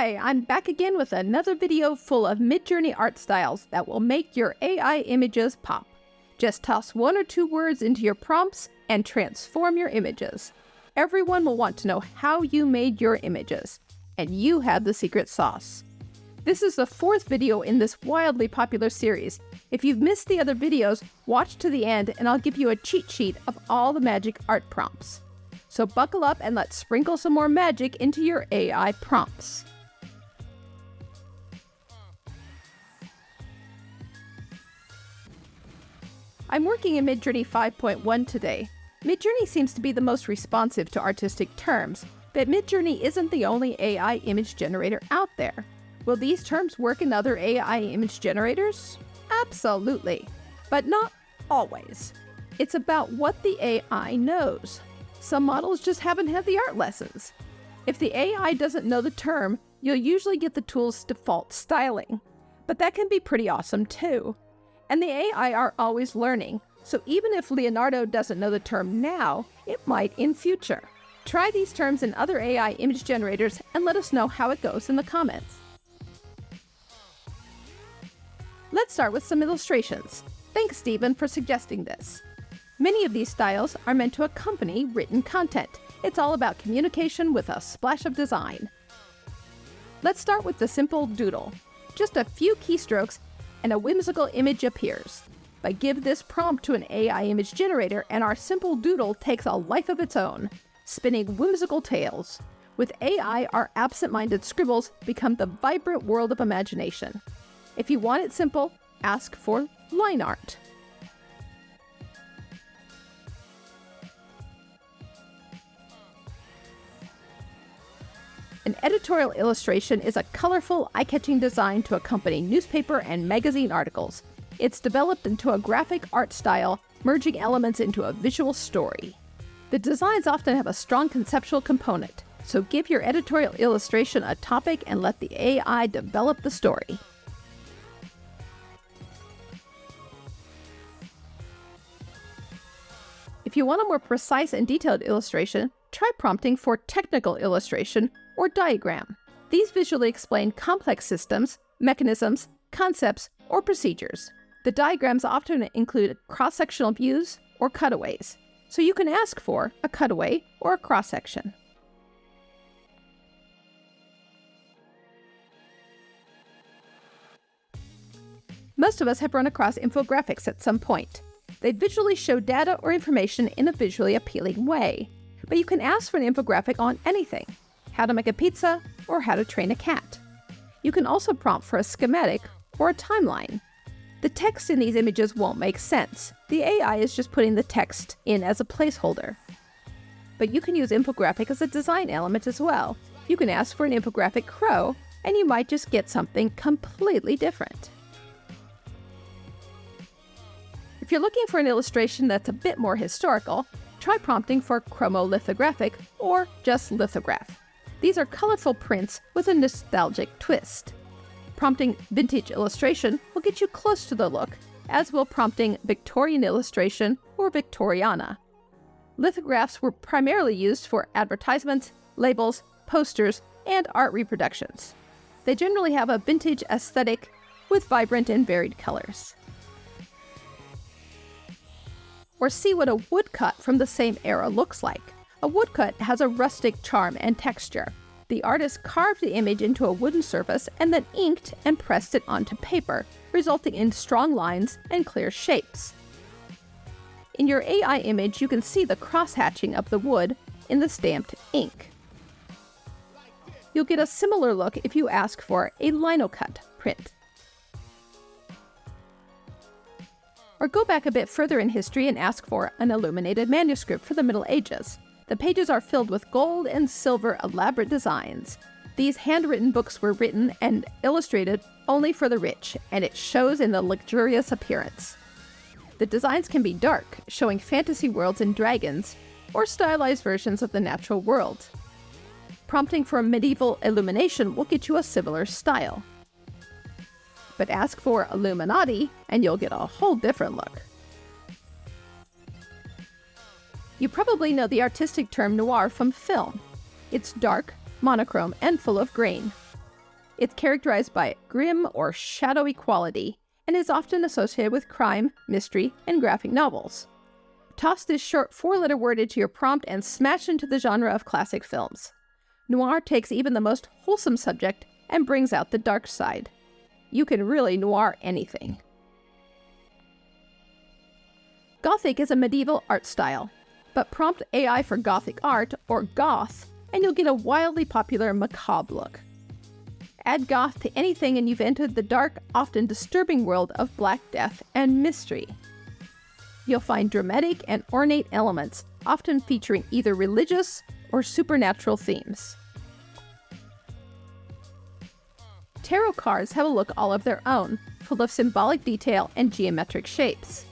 Hi, I'm back again with another video full of Midjourney art styles that will make your AI images pop. Just toss 1 or 2 words into your prompts and transform your images. Everyone will want to know how you made your images, and you have the secret sauce. This is the 4th video in this wildly popular series. If you've missed the other videos, watch to the end and I'll give you a cheat sheet of all the magic art prompts. So buckle up and let's sprinkle some more magic into your AI prompts. I'm working in Midjourney 5.1 today. Midjourney seems to be the most responsive to artistic terms, but Midjourney isn't the only AI image generator out there. Will these terms work in other AI image generators? Absolutely, but not always. It's about what the AI knows. Some models just haven't had the art lessons. If the AI doesn't know the term, you'll usually get the tool's default styling. But that can be pretty awesome too. And the AI are always learning, so even if Leonardo doesn't know the term now, it might in future. Try these terms in other AI image generators and let us know how it goes in the comments. Let's start with some illustrations. Thanks, Stephen, for suggesting this. Many of these styles are meant to accompany written content. It's all about communication with a splash of design. Let's start with the simple doodle. Just a few keystrokes and a whimsical image appears. But give this prompt to an AI image generator and our simple doodle takes a life of its own, spinning whimsical tales. With AI, our absent-minded scribbles become the vibrant world of imagination. If you want it simple, ask for line art. An editorial illustration is a colorful, eye-catching design to accompany newspaper and magazine articles. It's developed into a graphic art style, merging elements into a visual story. The designs often have a strong conceptual component, so give your editorial illustration a topic and let the AI develop the story. If you want a more precise and detailed illustration, try prompting for technical illustration or diagram. These visually explain complex systems, mechanisms, concepts, or procedures. The diagrams often include cross-sectional views or cutaways, so you can ask for a cutaway or a cross-section. Most of us have run across infographics at some point. They visually show data or information in a visually appealing way. But you can ask for an infographic on anything: how to make a pizza or how to train a cat. You can also prompt for a schematic or a timeline. The text in these images won't make sense. The AI is just putting the text in as a placeholder. But you can use infographic as a design element as well. You can ask for an infographic crow, and you might just get something completely different. If you're looking for an illustration that's a bit more historical, try prompting for chromolithographic or just lithograph. These are colorful prints with a nostalgic twist. Prompting vintage illustration will get you close to the look, as will prompting Victorian illustration or Victoriana. Lithographs were primarily used for advertisements, labels, posters, and art reproductions. They generally have a vintage aesthetic with vibrant and varied colors. Or see what a woodcut from the same era looks like. A woodcut has a rustic charm and texture. The artist carved the image into a wooden surface and then inked and pressed it onto paper, resulting in strong lines and clear shapes. In your AI image, you can see the cross-hatching of the wood in the stamped ink. You'll get a similar look if you ask for a linocut print. Or go back a bit further in history and ask for an illuminated manuscript for the Middle Ages. The pages are filled with gold and silver elaborate designs. These handwritten books were written and illustrated only for the rich, and it shows in the luxurious appearance. The designs can be dark, showing fantasy worlds and dragons, or stylized versions of the natural world. Prompting for a medieval illumination will get you a similar style. But ask for Illuminati, and you'll get a whole different look. You probably know the artistic term noir from film. It's dark, monochrome, and full of grain. It's characterized by grim or shadowy quality and is often associated with crime, mystery, and graphic novels. Toss this short 4-letter word into your prompt and smash into the genre of classic films. Noir takes even the most wholesome subject and brings out the dark side. You can really noir anything. Gothic is a medieval art style, but prompt AI for Gothic art, or goth, and you'll get a wildly popular macabre look. Add goth to anything and you've entered the dark, often disturbing world of Black Death and mystery. You'll find dramatic and ornate elements, often featuring either religious or supernatural themes. Tarot cards have a look all of their own, full of symbolic detail and geometric shapes.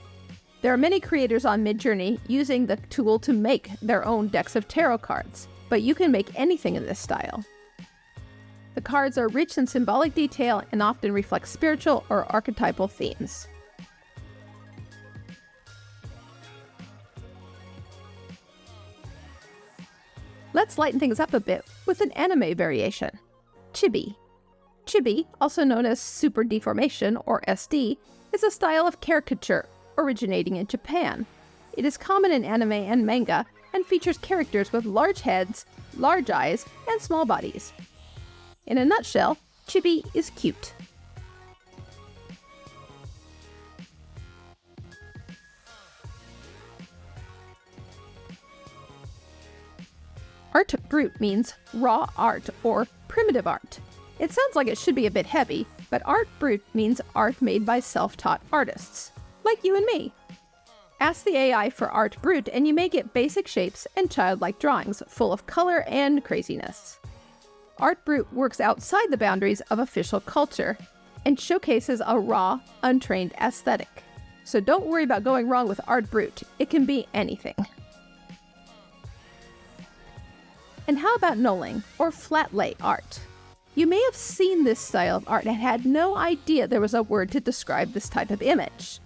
There are many creators on Midjourney using the tool to make their own decks of tarot cards, but you can make anything in this style. The cards are rich in symbolic detail and often reflect spiritual or archetypal themes. Let's lighten things up a bit with an anime variation. Chibi. Chibi, also known as super deformation or SD, is a style of caricature originating in Japan. It is common in anime and manga and features characters with large heads, large eyes, and small bodies. In a nutshell, chibi is cute. Art brut means raw art or primitive art. It sounds like it should be a bit heavy, but art brut means art made by self-taught artists, like you and me. Ask the AI for art brut and you may get basic shapes and childlike drawings full of color and craziness. Art brut works outside the boundaries of official culture and showcases a raw, untrained aesthetic. So don't worry about going wrong with art brut. It can be anything. And how about knolling, or flat lay art? You may have seen this style of art and had no idea there was a word to describe this type of image.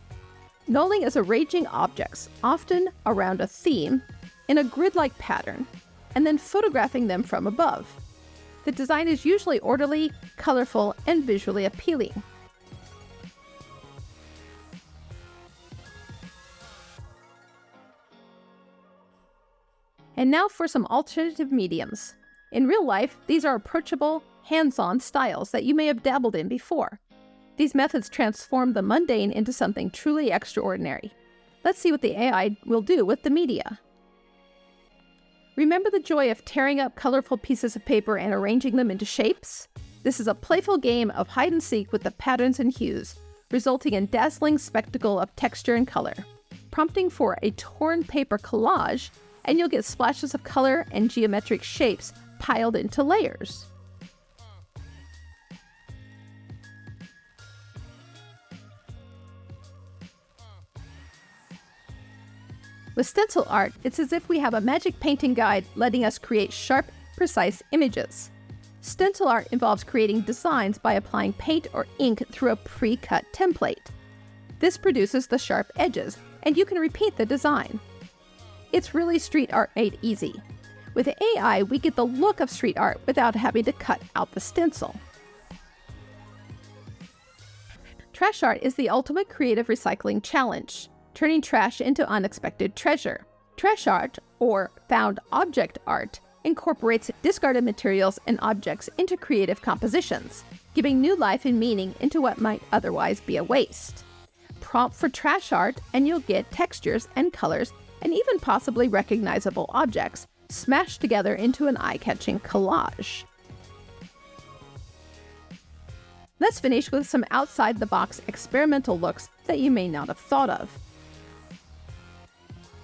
Knolling is arranging objects, often around a theme, in a grid-like pattern, and then photographing them from above. The design is usually orderly, colorful, and visually appealing. And now for some alternative mediums. In real life, these are approachable, hands-on styles that you may have dabbled in before. These methods transform the mundane into something truly extraordinary. Let's see what the AI will do with the media. Remember the joy of tearing up colorful pieces of paper and arranging them into shapes? This is a playful game of hide and seek with the patterns and hues, resulting in dazzling spectacle of texture and color. Prompting for a torn paper collage, and you'll get splashes of color and geometric shapes piled into layers. With stencil art, it's as if we have a magic painting guide letting us create sharp, precise images. Stencil art involves creating designs by applying paint or ink through a pre-cut template. This produces the sharp edges, and you can repeat the design. It's really street art made easy. With AI, we get the look of street art without having to cut out the stencil. Trash art is the ultimate creative recycling challenge, turning trash into unexpected treasure. Trash art, or found object art, incorporates discarded materials and objects into creative compositions, giving new life and meaning into what might otherwise be a waste. Prompt for trash art and you'll get textures and colors and even possibly recognizable objects smashed together into an eye-catching collage. Let's finish with some outside-the-box experimental looks that you may not have thought of.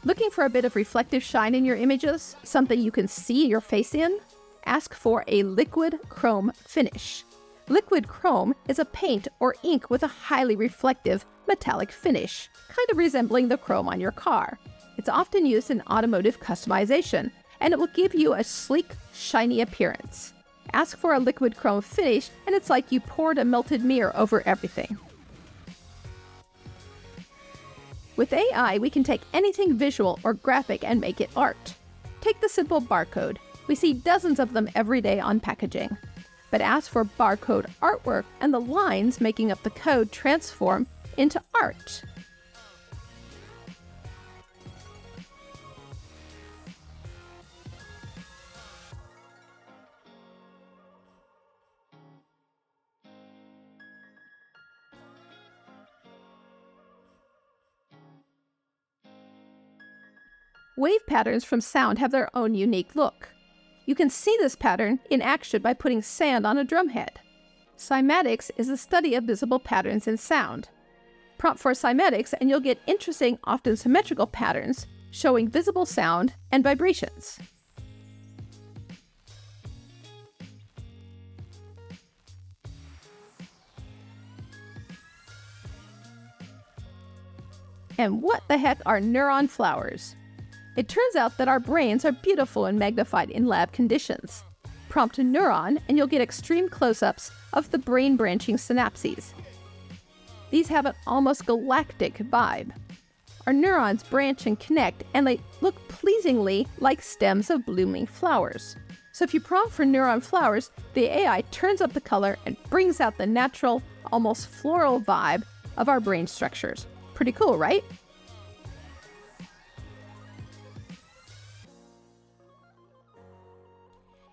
Looking for a bit of reflective shine in your images, something you can see your face in? Ask for a liquid chrome finish. Liquid chrome is a paint or ink with a highly reflective metallic finish, kind of resembling the chrome on your car. It's often used in automotive customization, and it will give you a sleek, shiny appearance. Ask for a liquid chrome finish, and it's like you poured a melted mirror over everything. With AI, we can take anything visual or graphic and make it art. Take the simple barcode. We see dozens of them every day on packaging. but ask for barcode artwork, and the lines making up the code transform into art. Wave patterns from sound have their own unique look. You can see this pattern in action by putting sand on a drumhead. Cymatics is the study of visible patterns in sound. Prompt for cymatics and you'll get interesting, often symmetrical patterns showing visible sound and vibrations. And what the heck are neuron flowers? It turns out that our brains are beautiful and magnified in lab conditions. Prompt a neuron and you'll get extreme close-ups of the brain-branching synapses. These have an almost galactic vibe. Our neurons branch and connect, and they look pleasingly like stems of blooming flowers. So if you prompt for neuron flowers, the AI turns up the color and brings out the natural, almost floral vibe of our brain structures. Pretty cool, right?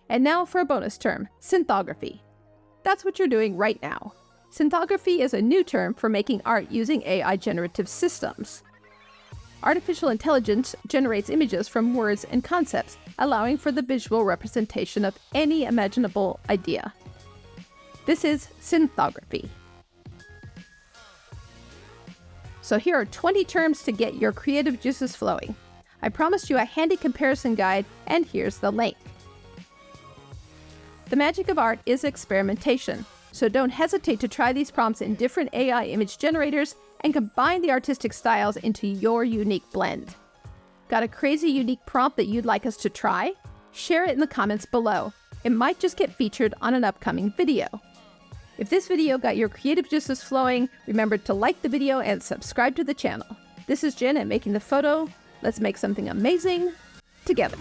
And now for a bonus term, synthography. That's what you're doing right now. Synthography is a new term for making art using AI generative systems. Artificial intelligence generates images from words and concepts, allowing for the visual representation of any imaginable idea. This is synthography. So here are 20 terms to get your creative juices flowing. I promised you a handy comparison guide, and here's the link. The magic of art is experimentation, so don't hesitate to try these prompts in different AI image generators and combine the artistic styles into your unique blend. Got a crazy unique prompt that you'd like us to try? Share it in the comments below. It might just get featured on an upcoming video. If this video got your creative juices flowing, remember to like the video and subscribe to the channel. This is Jen at Making the Photo. Let's make something amazing together.